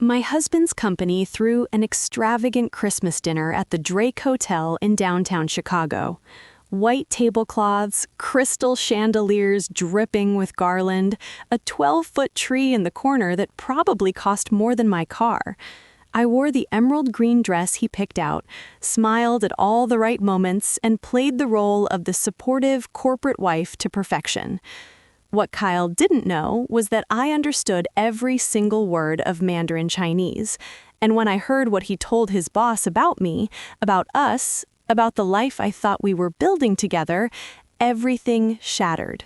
My husband's company threw an extravagant Christmas dinner at the Drake Hotel in downtown Chicago. White tablecloths, crystal chandeliers dripping with garland, a 12-foot tree in the corner that probably cost more than my car. I wore the emerald green dress he picked out, smiled at all the right moments, and played the role of the supportive corporate wife to perfection. What Kyle didn't know was that I understood every single word of Mandarin Chinese, and when I heard what he told his boss about me, about us, about the life I thought we were building together, everything shattered.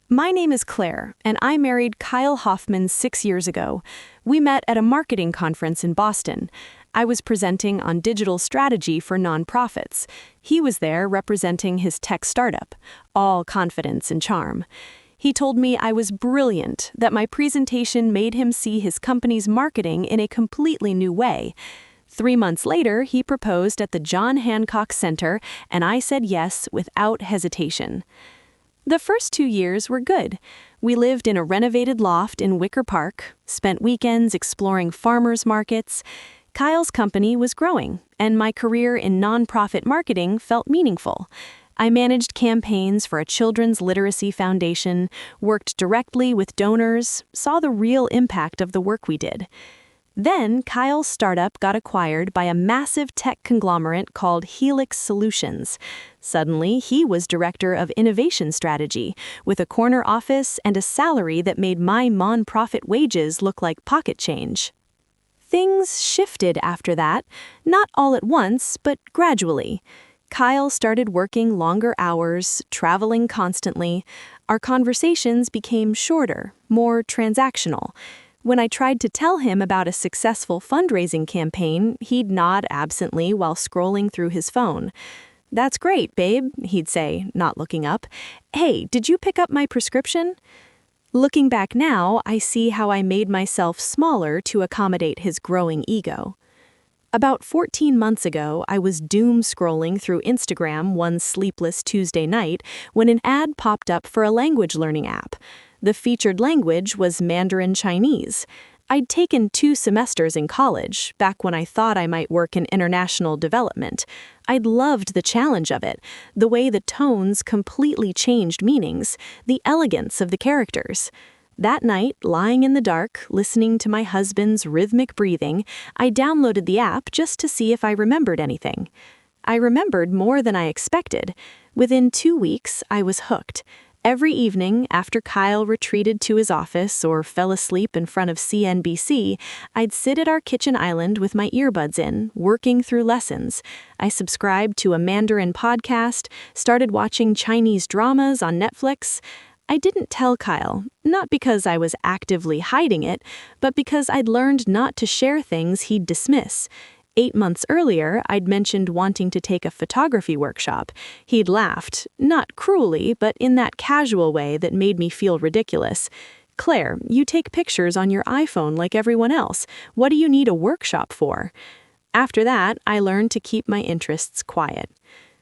My name is Claire, and I married Kyle Hoffman 6 years ago. We met at a marketing conference in Boston. I was presenting on digital strategy for nonprofits. He was there representing his tech startup, all confidence and charm. He told me I was brilliant, that my presentation made him see his company's marketing in a completely new way. 3 months later, he proposed at the John Hancock Center, and I said yes without hesitation. The first 2 years were good. We lived in a renovated loft in Wicker Park, spent weekends exploring farmers markets. Kyle's company was growing, and my career in nonprofit marketing felt meaningful. I managed campaigns for a children's literacy foundation, worked directly with donors, saw the real impact of the work we did. Then, Kyle's startup got acquired by a massive tech conglomerate called Helix Solutions. Suddenly, he was director of innovation strategy, with a corner office and a salary that made my nonprofit wages look like pocket change. Things shifted after that, not all at once, but gradually. Kyle started working longer hours, traveling constantly. Our conversations became shorter, more transactional. When I tried to tell him about a successful fundraising campaign, he'd nod absently while scrolling through his phone. "That's great, babe," he'd say, not looking up. "Hey, did you pick up my prescription?" Looking back now, I see how I made myself smaller to accommodate his growing ego. About 14 months ago, I was doom scrolling through Instagram one sleepless Tuesday night when an ad popped up for a language learning app. The featured language was Mandarin Chinese. I'd taken 2 semesters in college, back when I thought I might work in international development. I'd loved the challenge of it, the way the tones completely changed meanings, the elegance of the characters. That night, lying in the dark, listening to my husband's rhythmic breathing, I downloaded the app just to see if I remembered anything. I remembered more than I expected. Within 2 weeks, I was hooked. Every evening, after Kyle retreated to his office or fell asleep in front of CNBC, I'd sit at our kitchen island with my earbuds in, working through lessons. I subscribed to a Mandarin podcast, started watching Chinese dramas on Netflix. I didn't tell Kyle, not because I was actively hiding it, but because I'd learned not to share things he'd dismiss. 8 months earlier, I'd mentioned wanting to take a photography workshop. He'd laughed, not cruelly, but in that casual way that made me feel ridiculous. "Claire, you take pictures on your iPhone like everyone else. What do you need a workshop for?" After that, I learned to keep my interests quiet.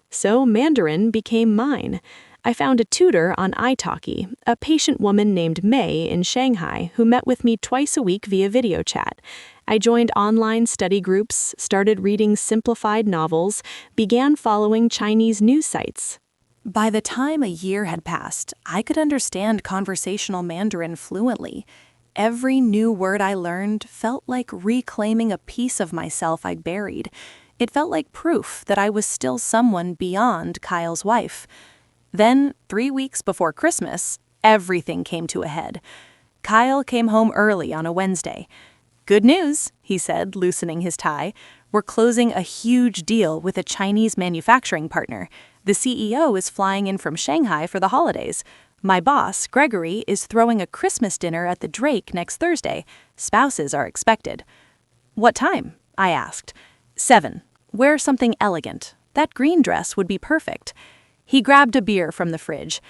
So Mandarin became mine. I found a tutor on italki, a patient woman named May in Shanghai who met with me twice a week via video chat. I joined online study groups, started reading simplified novels, began following Chinese news sites. By the time a year had passed, I could understand conversational Mandarin fluently. Every new word I learned felt like reclaiming a piece of myself I'd buried. It felt like proof that I was still someone beyond Kyle's wife. Then, 3 weeks before Christmas, everything came to a head. Kyle came home early on a Wednesday. "Good news," he said, loosening his tie. "We're closing a huge deal with a Chinese manufacturing partner. The CEO is flying in from Shanghai for the holidays. My boss, Gregory, is throwing a Christmas dinner at the Drake next Thursday. Spouses are expected." "What time?" I asked. 7. "Wear something elegant. That green dress would be perfect." He grabbed a beer from the fridge.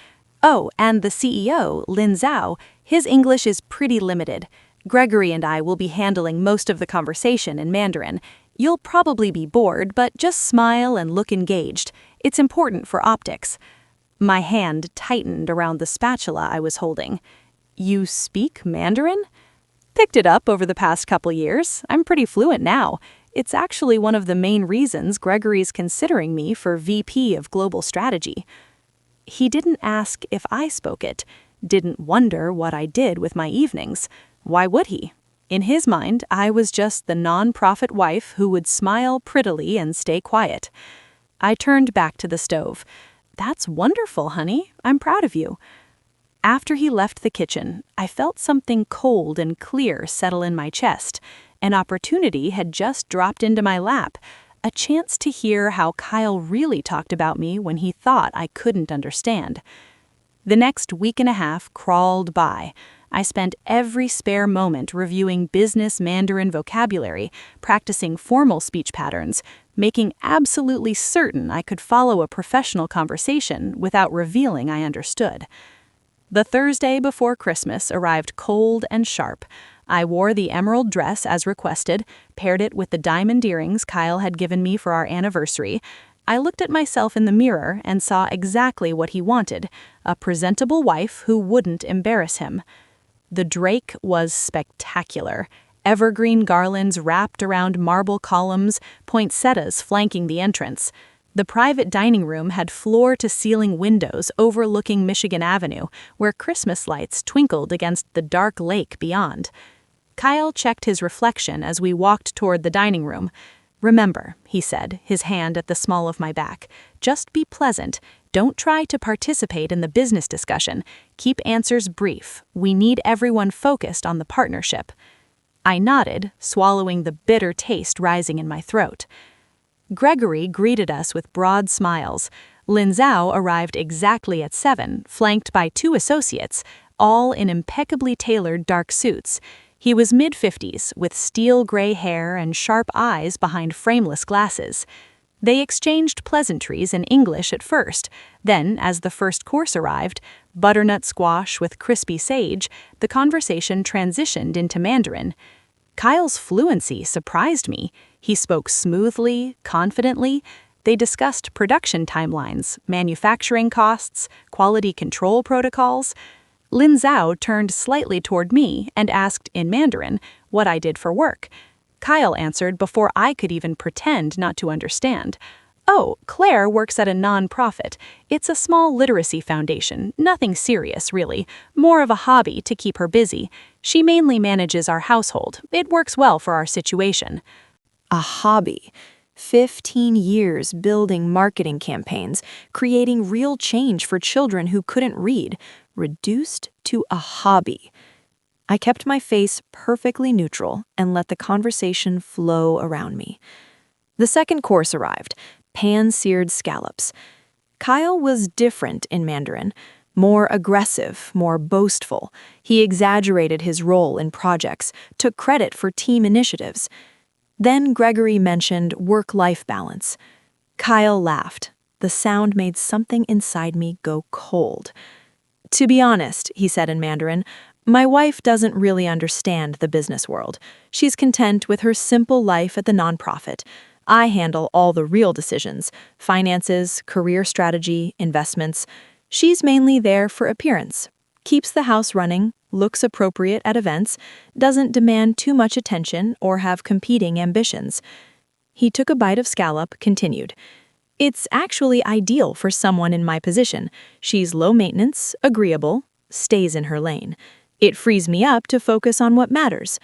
"Oh, and the CEO, Lin Zhao, his English is pretty limited. Gregory and I will be handling most of the conversation in Mandarin. You'll probably be bored, but just smile and look engaged. It's important for optics." My hand tightened around the spatula I was holding. "You speak Mandarin?" Picked it up over the past couple years. I'm pretty fluent now. It's actually one of the main reasons Gregory's considering me for VP of Global Strategy. He didn't ask if I spoke it, didn't wonder what I did with my evenings. Why would he? In his mind, I was just the non-profit wife who would smile prettily and stay quiet. I turned back to the stove. That's wonderful, honey. I'm proud of you. After he left the kitchen, I felt something cold and clear settle in my chest. An opportunity had just dropped into my lap, a chance to hear how Kyle really talked about me when he thought I couldn't understand. The next week and a half crawled by. I spent every spare moment reviewing business Mandarin vocabulary, practicing formal speech patterns, making absolutely certain I could follow a professional conversation without revealing I understood. The Thursday before Christmas arrived cold and sharp. I wore the emerald dress as requested, paired it with the diamond earrings Kyle had given me for our anniversary. I looked at myself in the mirror and saw exactly what he wanted, a presentable wife who wouldn't embarrass him. The drake was spectacular. Evergreen garlands wrapped around marble columns, poinsettias flanking the entrance. The private dining room had floor-to-ceiling windows overlooking Michigan Avenue, where Christmas lights twinkled against the dark lake beyond. Kyle checked his reflection as we walked toward the dining room. "Remember," he said, his hand at the small of my back, "just be pleasant. Don't try to participate in the business discussion. Keep answers brief. We need everyone focused on the partnership." I nodded, swallowing the bitter taste rising in my throat. Gregory greeted us with broad smiles. Lin Zhao arrived exactly at 7, flanked by 2 associates, all in impeccably tailored dark suits. He was mid-50s, with steel gray hair and sharp eyes behind frameless glasses. They exchanged pleasantries in English at first. Then, as the first course arrived, butternut squash with crispy sage, the conversation transitioned into Mandarin. Kyle's fluency surprised me. He spoke smoothly, confidently. They discussed production timelines, manufacturing costs, quality control protocols. Lin Zhao turned slightly toward me and asked in Mandarin what I did for work. Kyle answered before I could even pretend not to understand. "Oh, Claire works at a non-profit. It's a small literacy foundation, nothing serious, really, more of a hobby to keep her busy. She mainly manages our household. It works well for our situation." A hobby. 15 years building marketing campaigns, creating real change for children who couldn't read, reduced to a hobby. I kept my face perfectly neutral and let the conversation flow around me. The second course arrived, pan-seared scallops. Kyle was different in Mandarin, more aggressive, more boastful. He exaggerated his role in projects, took credit for team initiatives. Then Gregory mentioned work-life balance. Kyle laughed. The sound made something inside me go cold. "To be honest," he said in Mandarin, "my wife doesn't really understand the business world. She's content with her simple life at the nonprofit. I handle all the real decisions, finances, career strategy, investments. She's mainly there for appearance. Keeps the house running, looks appropriate at events, doesn't demand too much attention or have competing ambitions." He took a bite of scallop, continued. "It's actually ideal for someone in my position. She's low maintenance, agreeable, stays in her lane. It frees me up to focus on what matters."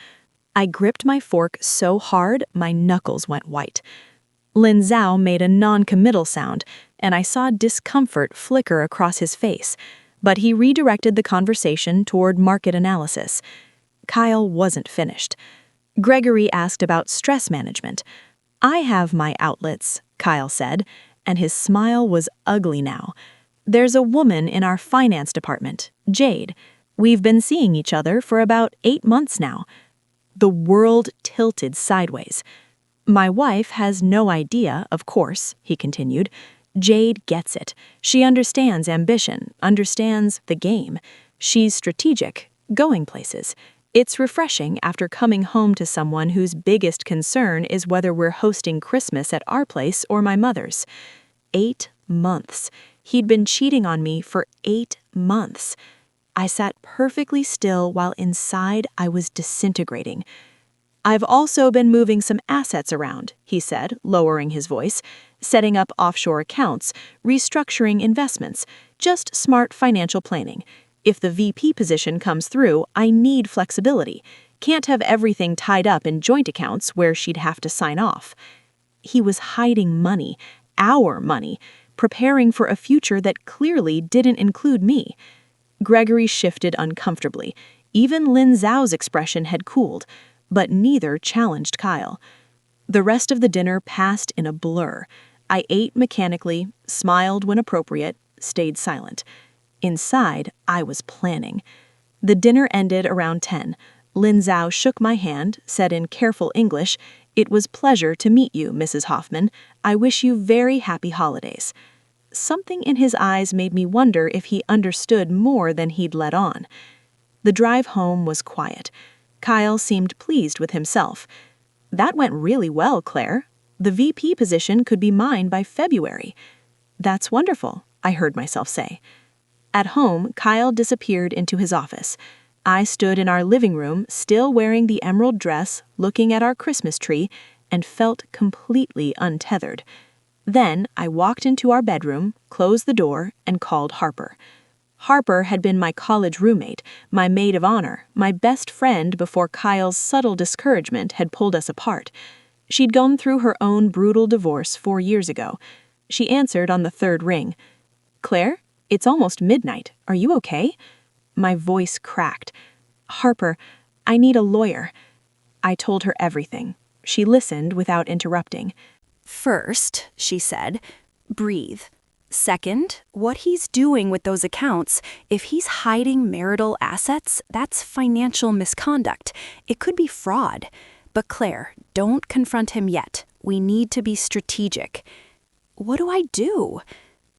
I gripped my fork so hard my knuckles went white. Lin Zhao made a non-committal sound, and I saw discomfort flicker across his face, but he redirected the conversation toward market analysis. Kyle wasn't finished. Gregory asked about stress management. "I have my outlets," Kyle said, and his smile was ugly now. "There's a woman in our finance department, Jade. We've been seeing each other for about 8 months now." The world tilted sideways. "My wife has no idea, of course," he continued. "Jade gets it. She understands ambition, understands the game. She's strategic, going places. It's refreshing after coming home to someone whose biggest concern is whether we're hosting Christmas at our place or my mother's." 8 months. He'd been cheating on me for 8 months. I sat perfectly still while inside I was disintegrating. "I've also been moving some assets around," he said, lowering his voice, "setting up offshore accounts, restructuring investments, just smart financial planning. If the VP position comes through, I need flexibility. Can't have everything tied up in joint accounts where she'd have to sign off." He was hiding money, our money, preparing for a future that clearly didn't include me. Gregory shifted uncomfortably. Even Lin Zhao's expression had cooled, but neither challenged Kyle. The rest of the dinner passed in a blur. I ate mechanically, smiled when appropriate, stayed silent. Inside, I was planning. The dinner ended around 10. Lin Zhao shook my hand, said in careful English, "It was pleasure to meet you, Mrs. Hoffman. I wish you very happy holidays." Something in his eyes made me wonder if he understood more than he'd let on. The drive home was quiet. Kyle seemed pleased with himself. "That went really well, Claire. The VP position could be mine by February." "That's wonderful," I heard myself say. At home, Kyle disappeared into his office. I stood in our living room, still wearing the emerald dress, looking at our Christmas tree, and felt completely untethered. Then I walked into our bedroom, closed the door, and called Harper. Harper had been my college roommate, my maid of honor, my best friend before Kyle's subtle discouragement had pulled us apart. She'd gone through her own brutal divorce 4 years ago. She answered on the third ring. "Claire, it's almost midnight. Are you okay?" My voice cracked. "Harper, I need a lawyer." I told her everything. She listened without interrupting. "First," she said, "breathe. Second, what he's doing with those accounts, if he's hiding marital assets, that's financial misconduct. It could be fraud. But Claire, don't confront him yet. We need to be strategic." "What do I do?"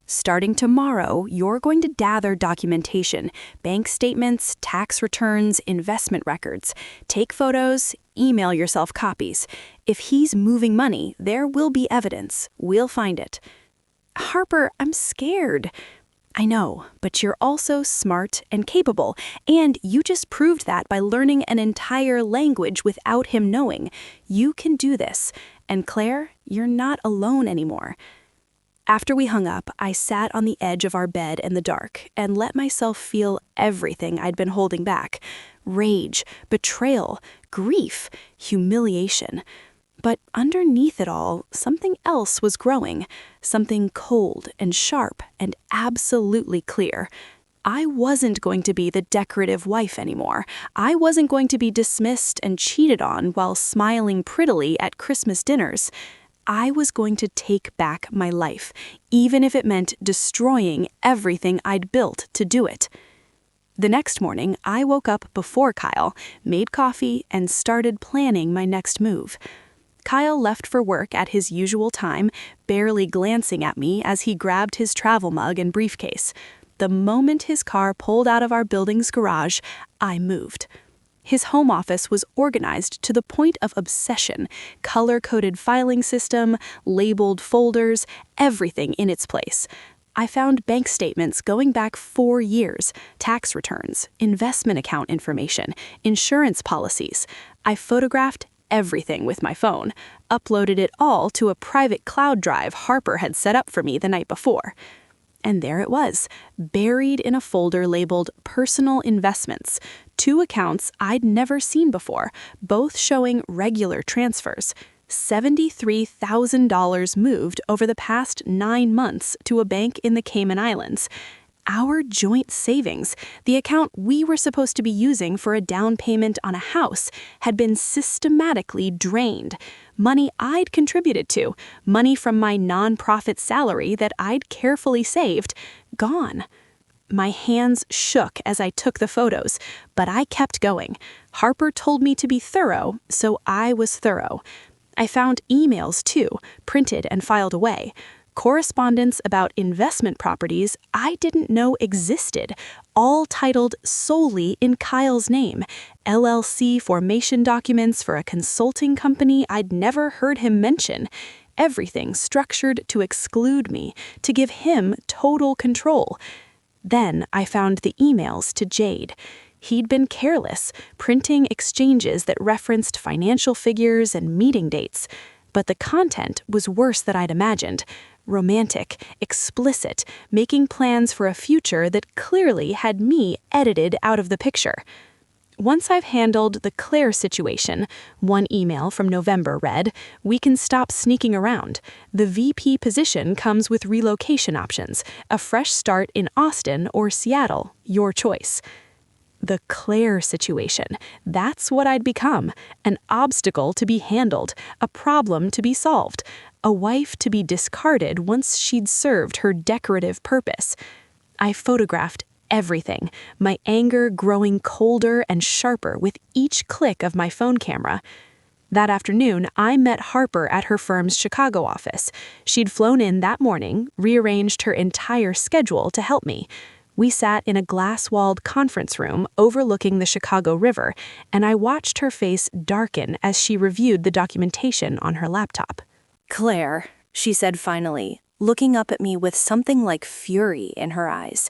"Starting tomorrow, you're going to gather documentation, bank statements, tax returns, investment records. Take photos, email yourself copies. If he's moving money, there will be evidence. We'll find it." "Harper, I'm scared." "I know, but you're also smart and capable, and you just proved that by learning an entire language without him knowing. You can do this. And Claire, you're not alone anymore." After we hung up, I sat on the edge of our bed in the dark and let myself feel everything I'd been holding back. Rage, betrayal, grief, humiliation. But underneath it all, something else was growing, something cold and sharp and absolutely clear. I wasn't going to be the decorative wife anymore. I wasn't going to be dismissed and cheated on while smiling prettily at Christmas dinners. I was going to take back my life, even if it meant destroying everything I'd built to do it. The next morning, I woke up before Kyle, made coffee, and started planning my next move. Kyle left for work at his usual time, barely glancing at me as he grabbed his travel mug and briefcase. The moment his car pulled out of our building's garage, I moved. His home office was organized to the point of obsession. Color-coded filing system, labeled folders, everything in its place. I found bank statements going back 4 years, tax returns, investment account information, insurance policies. I photographed everything with my phone, uploaded it all to a private cloud drive Harper had set up for me the night before. And there it was, buried in a folder labeled Personal Investments, 2 accounts I'd never seen before, both showing regular transfers. $73,000 moved over the past 9 months to a bank in the Cayman Islands. Our joint savings, the account we were supposed to be using for a down payment on a house, had been systematically drained. Money I'd contributed to, money from my nonprofit salary that I'd carefully saved, gone. My hands shook as I took the photos, but I kept going. Harper told me to be thorough, so I was thorough. I found emails, too, printed and filed away. Correspondence about investment properties I didn't know existed, all titled solely in Kyle's name. LLC formation documents for a consulting company I'd never heard him mention. Everything structured to exclude me, to give him total control. Then I found the emails to Jade. He'd been careless, printing exchanges that referenced financial figures and meeting dates. But the content was worse than I'd imagined. Romantic, explicit, making plans for a future that clearly had me edited out of the picture. Once I've handled the Claire situation, one email from November read, "We can stop sneaking around. The VP position comes with relocation options, a fresh start in Austin or Seattle, your choice." The Claire situation, that's what I'd become. An obstacle to be handled, a problem to be solved, a wife to be discarded once she'd served her decorative purpose. I photographed everything, my anger growing colder and sharper with each click of my phone camera. That afternoon, I met Harper at her firm's Chicago office. She'd flown in that morning, rearranged her entire schedule to help me. We sat in a glass-walled conference room overlooking the Chicago River, and I watched her face darken as she reviewed the documentation on her laptop. "Claire," she said finally, looking up at me with something like fury in her eyes.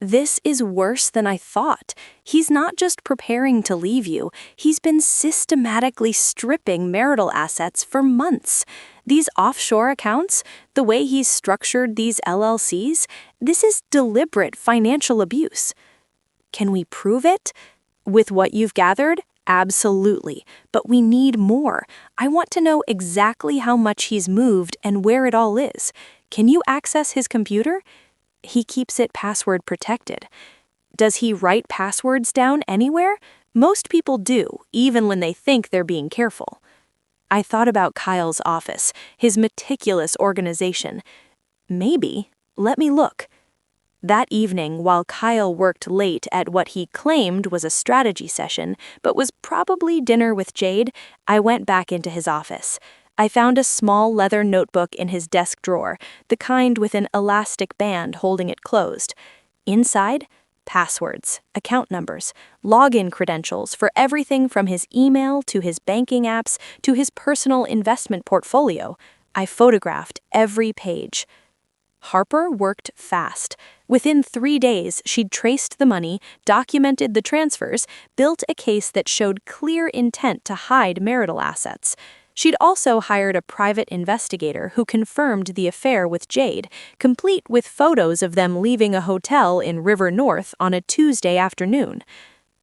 "This is worse than I thought. He's not just preparing to leave you, he's been systematically stripping marital assets for months. These offshore accounts, the way he's structured these LLCs, this is deliberate financial abuse." "Can we prove it?" "With what you've gathered? Absolutely. But we need more. I want to know exactly how much he's moved and where it all is. Can you access his computer?" "He keeps it password protected." "Does he write passwords down anywhere?" "Most people do, even when they think they're being careful." I thought about Kyle's office, his meticulous organization. Maybe. Let me look. That evening, while Kyle worked late at what he claimed was a strategy session, but was probably dinner with Jade, I went back into his office. I found a small leather notebook in his desk drawer, the kind with an elastic band holding it closed. Inside, passwords, account numbers, login credentials for everything from his email to his banking apps to his personal investment portfolio. I photographed every page. Harper worked fast. Within 3 days, she'd traced the money, documented the transfers, built a case that showed clear intent to hide marital assets. She'd also hired a private investigator who confirmed the affair with Jade, complete with photos of them leaving a hotel in River North on a Tuesday afternoon.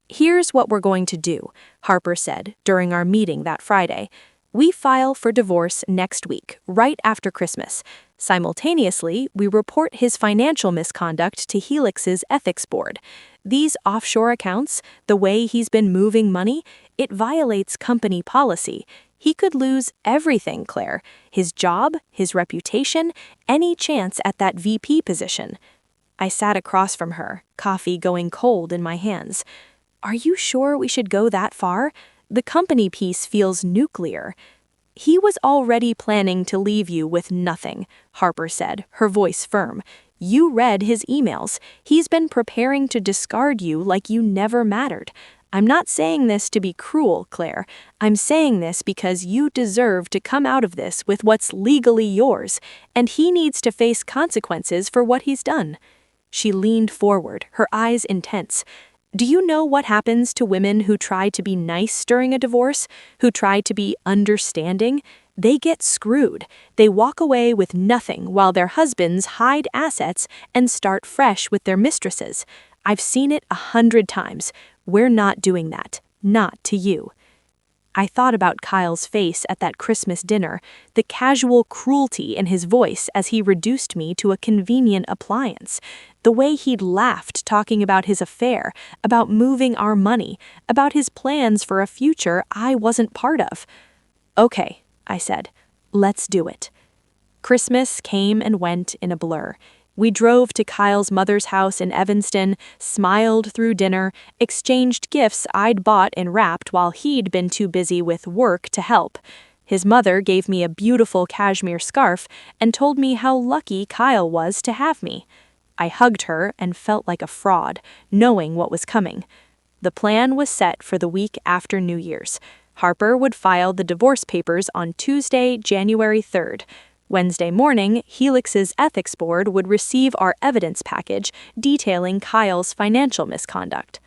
"Here's what we're going to do," Harper said during our meeting that Friday. "We file for divorce next week, right after Christmas. Simultaneously, we report his financial misconduct to Helix's ethics board. These offshore accounts, the way he's been moving money, it violates company policy. He could lose everything, Claire. His job, his reputation, any chance at that VP position." I sat across from her, coffee going cold in my hands. "Are you sure we should go that far? The company piece feels nuclear." "He was already planning to leave you with nothing," Harper said, her voice firm. "You read his emails. He's been preparing to discard you like you never mattered. I'm not saying this to be cruel, Claire. I'm saying this because you deserve to come out of this with what's legally yours, and he needs to face consequences for what he's done." She leaned forward, her eyes intense. "Do you know what happens to women who try to be nice during a divorce, who try to be understanding? They get screwed. They walk away with nothing while their husbands hide assets and start fresh with their mistresses. I've seen it 100 times. We're not doing that. Not to you." I thought about Kyle's face at that Christmas dinner, the casual cruelty in his voice as he reduced me to a convenient appliance, the way he'd laughed talking about his affair, about moving our money, about his plans for a future I wasn't part of. "Okay," I said, "let's do it." Christmas came and went in a blur. We drove to Kyle's mother's house in Evanston, smiled through dinner, exchanged gifts I'd bought and wrapped while he'd been too busy with work to help. His mother gave me a beautiful cashmere scarf and told me how lucky Kyle was to have me. I hugged her and felt like a fraud, knowing what was coming. The plan was set for the week after New Year's. Harper would file the divorce papers on Tuesday, January 3rd. Wednesday morning, Helix's ethics board would receive our evidence package detailing Kyle's financial misconduct.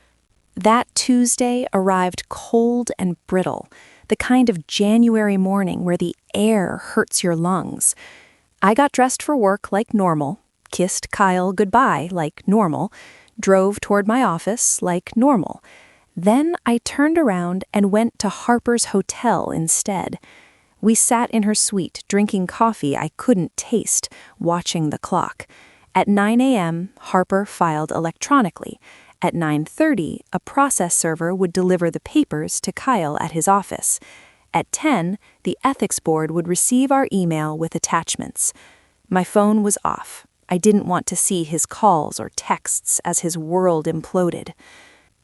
That Tuesday arrived cold and brittle, the kind of January morning where the air hurts your lungs. I got dressed for work like normal, kissed Kyle goodbye like normal, drove toward my office like normal. Then I turned around and went to Harper's hotel instead. We sat in her suite drinking coffee I couldn't taste, watching the clock. At 9 a.m., Harper filed electronically. At 9:30, a process server would deliver the papers to Kyle at his office. At 10, the ethics board would receive our email with attachments. My phone was off. I didn't want to see his calls or texts as his world imploded.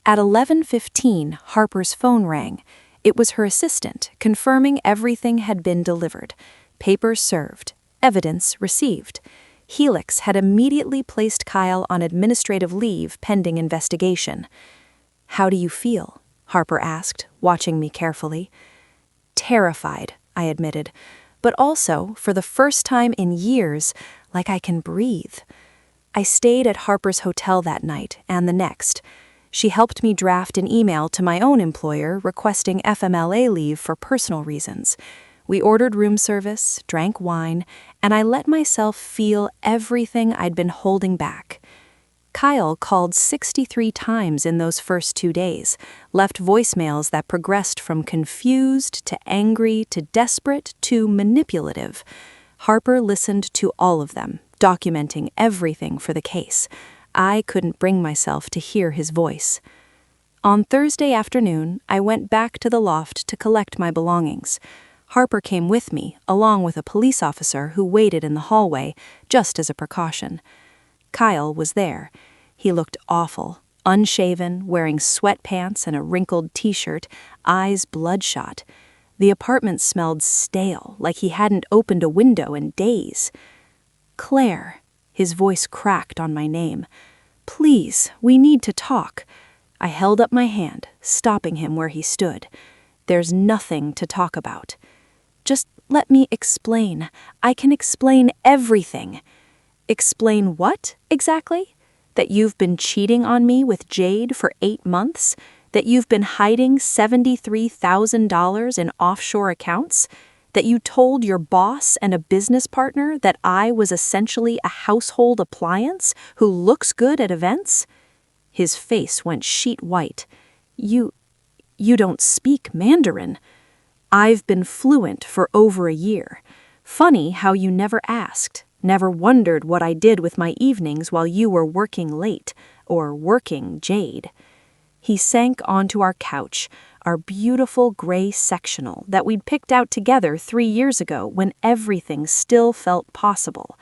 At 11:15, Harper's phone rang. It was her assistant, confirming everything had been delivered. Papers served. Evidence received. Helix had immediately placed Kyle on administrative leave pending investigation. "How do you feel?" Harper asked, watching me carefully. "Terrified," I admitted, but also, for the first time in years, like I can breathe. I stayed at Harper's hotel that night and the next. She helped me draft an email to my own employer requesting FMLA leave for personal reasons. We ordered room service, drank wine, and I let myself feel everything I'd been holding back. Kyle called 63 times in those first 2 days, left voicemails that progressed from confused to angry to desperate to manipulative. Harper listened to all of them, documenting everything for the case. I couldn't bring myself to hear his voice. On Thursday afternoon, I went back to the loft to collect my belongings. Harper came with me, along with a police officer who waited in the hallway, just as a precaution. Kyle was there. He looked awful, unshaven, wearing sweatpants and a wrinkled t-shirt, eyes bloodshot. The apartment smelled stale, like he hadn't opened a window in days. "Claire," his voice cracked on my name. "Please, we need to talk." I held up my hand, stopping him where he stood. "There's nothing to talk about. Just let me explain. I can explain everything." "Explain what, exactly? That you've been cheating on me with Jade for 8 months? That you've been hiding $73,000 in offshore accounts? That you told your boss and a business partner that I was essentially a household appliance who looks good at events?" His face went sheet white. You don't speak Mandarin." "I've been fluent for over a year. Funny how you never asked, never wondered what I did with my evenings while you were working late, or working Jade." He sank onto our couch, our beautiful gray sectional that we'd picked out together 3 years ago when everything still felt possible.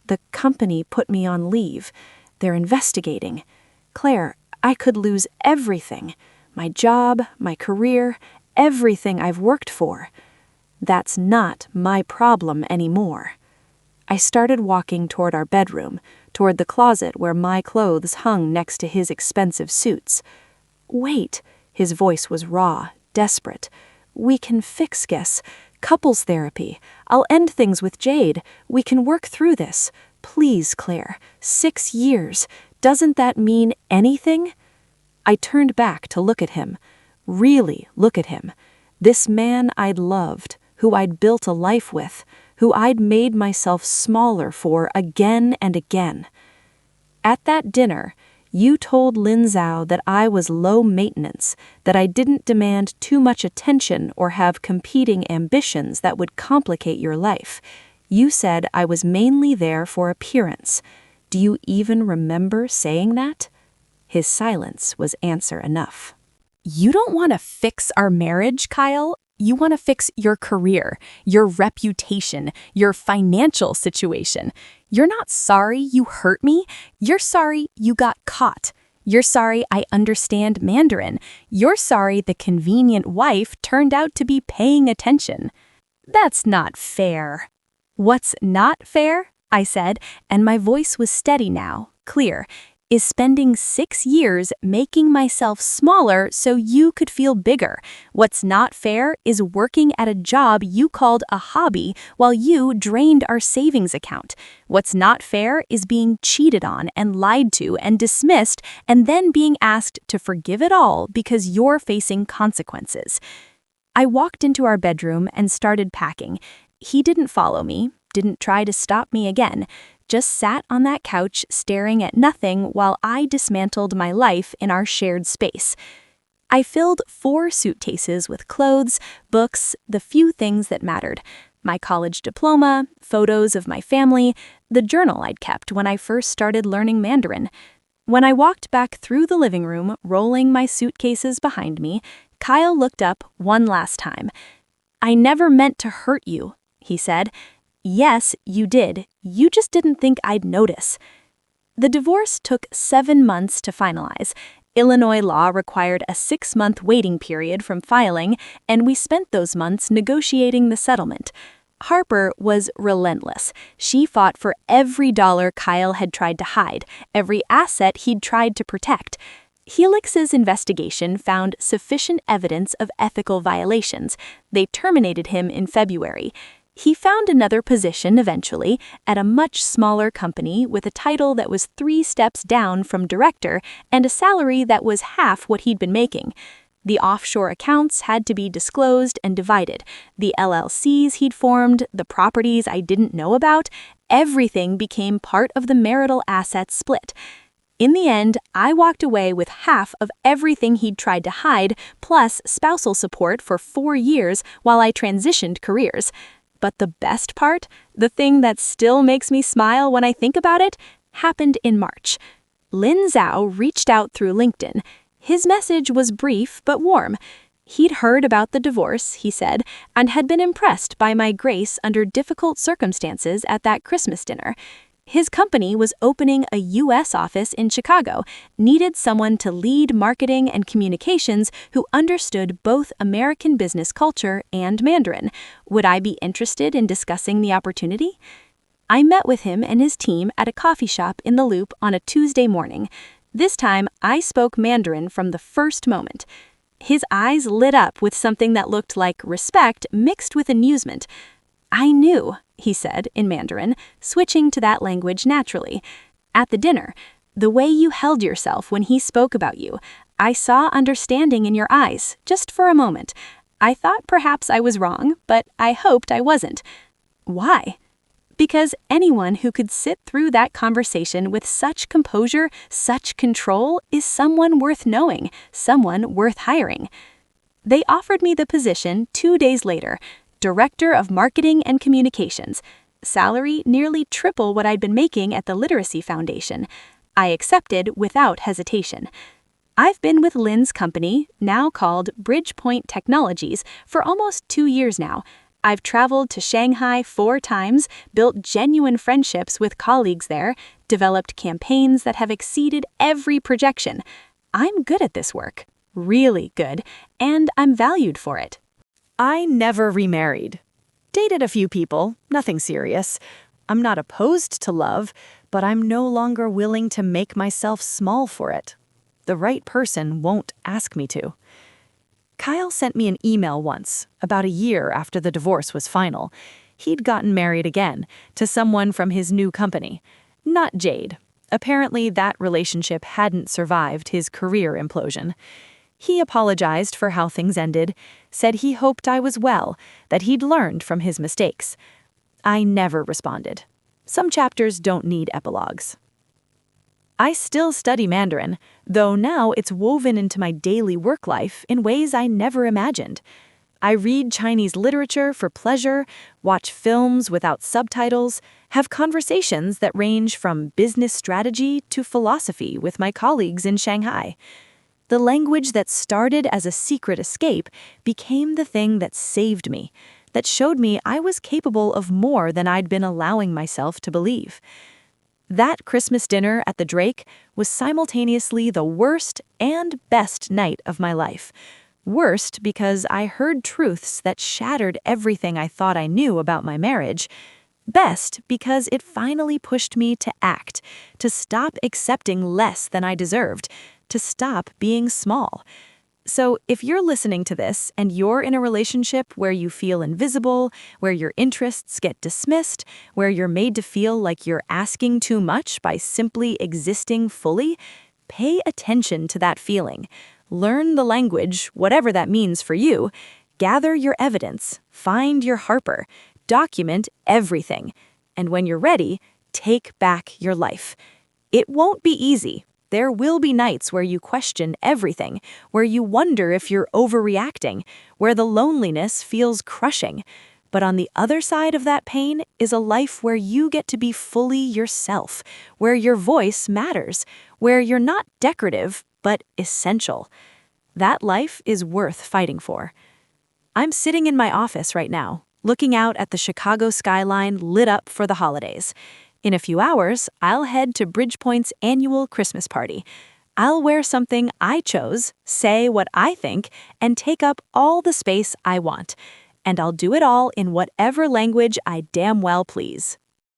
"The company put me on leave. They're investigating. Claire, I could lose everything. My job, my career, everything I've worked for. That's not my problem anymore." I started walking toward our bedroom, toward the closet where my clothes hung next to his expensive suits. "Wait," his voice was raw, desperate. "We can fix this. Couples therapy. I'll end things with Jade. We can work through this. Please, Claire. 6 years. Doesn't that mean anything?" I turned back to look at him. Really look at him. This man I'd loved, who I'd built a life with, who I'd made myself smaller for again and again. "At that dinner, you told Lin Zhao that I was low maintenance, that I didn't demand too much attention or have competing ambitions that would complicate your life. You said I was mainly there for appearance. Do you even remember saying that?" His silence was answer enough. "You don't want to fix our marriage, Kyle. You want to fix your career, your reputation, your financial situation. You're not sorry you hurt me. You're sorry you got caught. You're sorry I understand Mandarin. You're sorry the convenient wife turned out to be paying attention. That's not fair." "What's not fair?" I said, and my voice was steady now, clear. is spending 6 years making myself smaller so you could feel bigger. What's not fair is working at a job you called a hobby while you drained our savings account. What's not fair is being cheated on and lied to and dismissed and then being asked to forgive it all because you're facing consequences. I walked into our bedroom and started packing. He didn't follow me, didn't try to stop me again, just sat on that couch staring at nothing while I dismantled my life in our shared space. I filled 4 suitcases with clothes, books, the few things that mattered. My college diploma, photos of my family, the journal I'd kept when I first started learning Mandarin. When I walked back through the living room, rolling my suitcases behind me, Kyle looked up one last time. "I never meant to hurt you," he said. "Yes, you did. You just didn't think I'd notice." The divorce took 7 months to finalize. Illinois law required a 6-month waiting period from filing, and we spent those months negotiating the settlement. Harper was relentless. She fought for every dollar Kyle had tried to hide, every asset he'd tried to protect. Helix's investigation found sufficient evidence of ethical violations. They terminated him in February. He found another position eventually at a much smaller company with a title that was 3 steps down from director and a salary that was half what he'd been making. The offshore accounts had to be disclosed and divided. The LLCs he'd formed, the properties I didn't know about, everything became part of the marital assets split. In the end, I walked away with half of everything he'd tried to hide, plus spousal support for 4 years while I transitioned careers. But the best part, the thing that still makes me smile when I think about it, happened in March. Lin Zhao reached out through LinkedIn. His message was brief but warm. He'd heard about the divorce, he said, and had been impressed by my grace under difficult circumstances at that Christmas dinner. His company was opening a U.S. office in Chicago, needed someone to lead marketing and communications who understood both American business culture and Mandarin. Would I be interested in discussing the opportunity? I met with him and his team at a coffee shop in the Loop on a Tuesday morning. This time, I spoke Mandarin from the first moment. His eyes lit up with something that looked like respect mixed with amusement. "I knew," he said in Mandarin, switching to that language naturally. "At the dinner, the way you held yourself when he spoke about you, I saw understanding in your eyes, just for a moment. I thought perhaps I was wrong, but I hoped I wasn't." "Why?" "Because anyone who could sit through that conversation with such composure, such control, is someone worth knowing, someone worth hiring." They offered me the position 2 days later, Director of Marketing and Communications. Salary nearly triple what I'd been making at the Literacy Foundation. I accepted without hesitation. I've been with Lin's company, now called Bridgepoint Technologies, for almost 2 years now. I've traveled to Shanghai 4 times, built genuine friendships with colleagues there, developed campaigns that have exceeded every projection. I'm good at this work, really good, and I'm valued for it. I never remarried. Dated a few people, nothing serious. I'm not opposed to love, but I'm no longer willing to make myself small for it. The right person won't ask me to. Kyle sent me an email once, about a year after the divorce was final. He'd gotten married again, to someone from his new company. Not Jade. Apparently, that relationship hadn't survived his career implosion. He apologized for how things ended, said he hoped I was well, that he'd learned from his mistakes. I never responded. Some chapters don't need epilogues. I still study Mandarin, though now it's woven into my daily work life in ways I never imagined. I read Chinese literature for pleasure, watch films without subtitles, have conversations that range from business strategy to philosophy with my colleagues in Shanghai. The language that started as a secret escape became the thing that saved me, that showed me I was capable of more than I'd been allowing myself to believe. That Christmas dinner at the Drake was simultaneously the worst and best night of my life. Worst because I heard truths that shattered everything I thought I knew about my marriage. Best because it finally pushed me to act, to stop accepting less than I deserved, to stop being small. So, if you're listening to this and you're in a relationship where you feel invisible, where your interests get dismissed, where you're made to feel like you're asking too much by simply existing fully, pay attention to that feeling. Learn the language, whatever that means for you. Gather your evidence, find your Harper, document everything. And when you're ready, take back your life. It won't be easy. There will be nights where you question everything, where you wonder if you're overreacting, where the loneliness feels crushing. But on the other side of that pain is a life where you get to be fully yourself, where your voice matters, where you're not decorative, but essential. That life is worth fighting for. I'm sitting in my office right now, looking out at the Chicago skyline lit up for the holidays. In a few hours, I'll head to Bridgepoint's annual Christmas party. I'll wear something I chose, say what I think, and take up all the space I want. And I'll do it all in whatever language I damn well please.